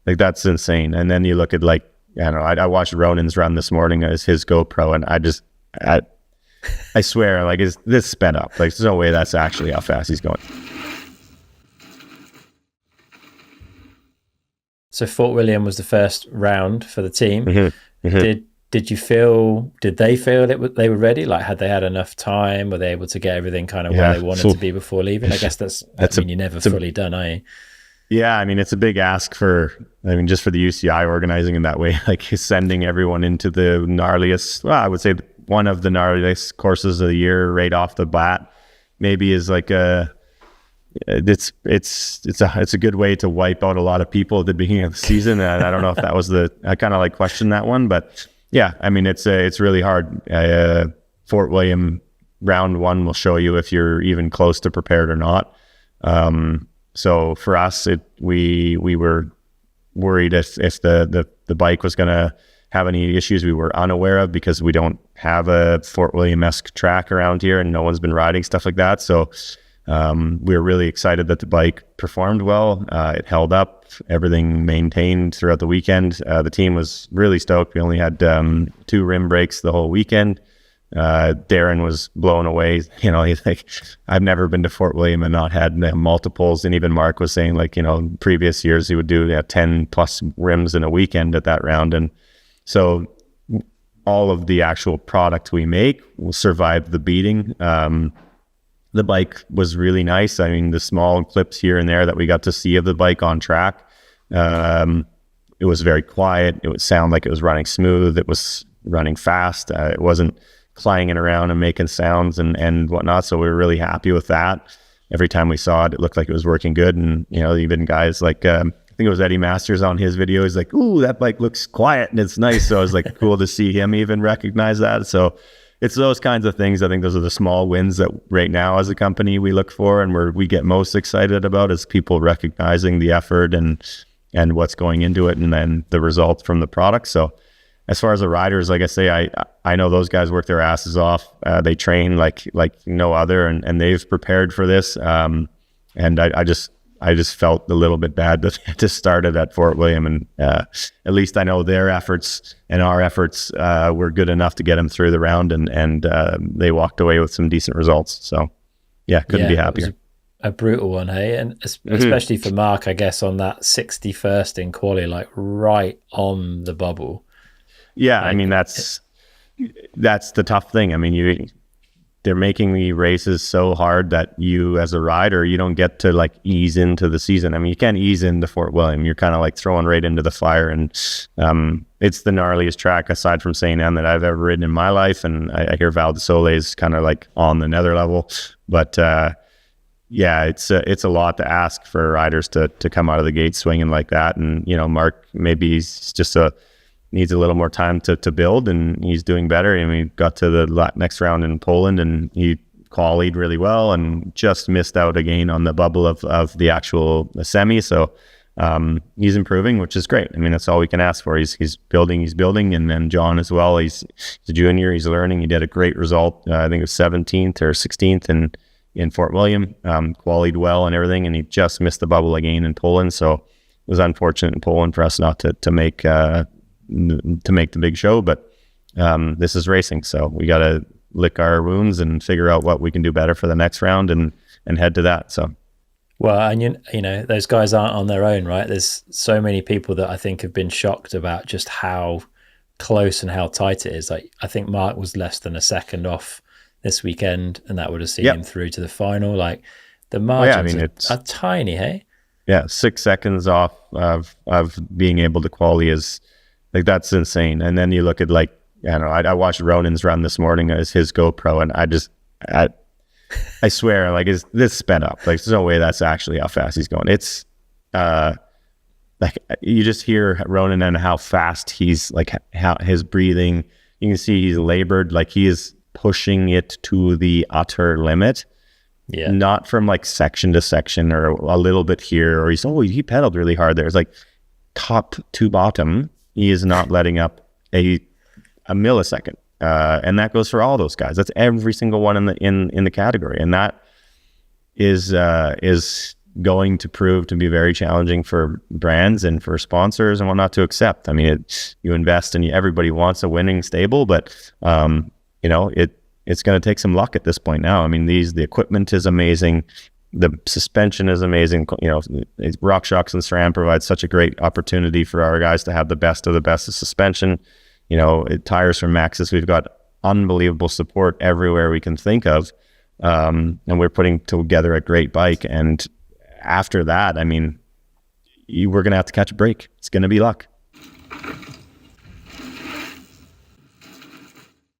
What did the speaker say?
Like that's insane. And then you look at like, I don't know, I watched Ronan's run this morning as his GoPro, and I swear, like, is this sped up? Like, there's no way that's actually how fast he's going. So Fort William was the first round for the team. Mm-hmm. Mm-hmm. Did they feel they were ready? Like, had they had enough time? Were they able to get everything kind of where they wanted to be before leaving? I guess you're never fully done, are you? Yeah, I mean, it's a big ask just for the UCI organizing in that way, like sending everyone into the gnarliest, well, I would say one of the gnarliest courses of the year right off the bat, maybe is like it's a good way to wipe out a lot of people at the beginning of the season. And I don't know if that was I kind of like question that one, but yeah, I mean, it's really hard. Fort William round 1 will show you if you're even close to prepared or not. So for us, we were worried if the bike was going to have any issues we were unaware of, because we don't have a Fort William-esque track around here and no one's been riding stuff like that. So we were really excited that the bike performed well. It held up, everything maintained throughout the weekend. The team was really stoked. We only had 2 rim breaks the whole weekend. Darren was blown away. You know, he's like, I've never been to Fort William and not had multiples. And even Mark was saying, like, you know, previous years he would do 10 plus rims in a weekend at that round. And so all of the actual product we make will survive the beating. The bike was really nice. I mean, the small clips here and there that we got to see of the bike on track, it was very quiet. It would sound like it was running smooth. It was running fast. It wasn't clanging around and making sounds and whatnot. So we were really happy with that. Every time we saw it, it looked like it was working good. And, you know, even guys like, I think it was Eddie Masters on his video. He's like, ooh, that bike looks quiet and it's nice. So it was like cool to see him even recognize that. So it's those kinds of things. I think those are the small wins that right now as a company we look for and where we get most excited about, is people recognizing the effort and what's going into it, and then the results from the product. So as far as the riders, like I say, I know those guys work their asses off. They train like no other, and they've prepared for this. And I just felt a little bit bad that they just started at Fort William, and at least I know their efforts and our efforts were good enough to get them through the round, and they walked away with some decent results. So yeah, couldn't be happier. A brutal one, hey? And especially for Mark, I guess, on that 61st in quali, like right on the bubble. Yeah, I mean, that's the tough thing. I mean, they're making the races so hard that you, as a rider, you don't get to like ease into the season. I mean, you can't ease into Fort William. You're kind of like throwing right into the fire, and it's the gnarliest track aside from St. Anne that I've ever ridden in my life. And I hear Val di Sole is kind of like on the nether level, but yeah, it's a lot to ask for riders to come out of the gate swinging like that. And you know, Mark, maybe he's just needs a little more time to build, and he's doing better. I mean, he got to the next round in Poland and he qualied really well and just missed out again on the bubble of the actual semi. So he's improving, which is great. I mean, that's all we can ask for. He's building. And then John as well, he's a junior, he's learning. He did a great result. I think it was 17th or 16th in Fort William, qualied well and everything. And he just missed the bubble again in Poland. So it was unfortunate in Poland for us not to make the big show, but this is racing, so we got to lick our wounds and figure out what we can do better for the next round and head to that. So well, and you know those guys aren't on their own, right? There's so many people that I think have been shocked about just how close and how tight it is. Like, I think Mark was less than a second off this weekend, and that would have seen him through to the final. Like, the margins are tiny, hey? Yeah, 6 seconds off of being able to quali is like, that's insane. And then you look at, like, I don't know, I watched Ronan's run this morning as his GoPro, and I swear, like, is this sped up? Like, there's no way that's actually how fast he's going. It's like, you just hear Ronan and how fast he's, like, how his breathing, you can see he's labored, like he is pushing it to the utter limit. Yeah, not from like section to section or a little bit here, or he pedaled really hard there. It's like top to bottom, he is not letting up a millisecond, and that goes for all those guys. That's every single one in the category, and that is going to prove to be very challenging for brands and for sponsors and whatnot to accept. I mean, you invest and everybody wants a winning stable, but it's going to take some luck at this point now. I mean, the equipment is amazing. The suspension is amazing. RockShox and SRAM provide such a great opportunity for our guys to have the best of the best of suspension. Tires from Maxxis, we've got unbelievable support everywhere we can think of. And we're putting together a great bike. And after that, I mean, we're going to have to catch a break. It's going to be luck.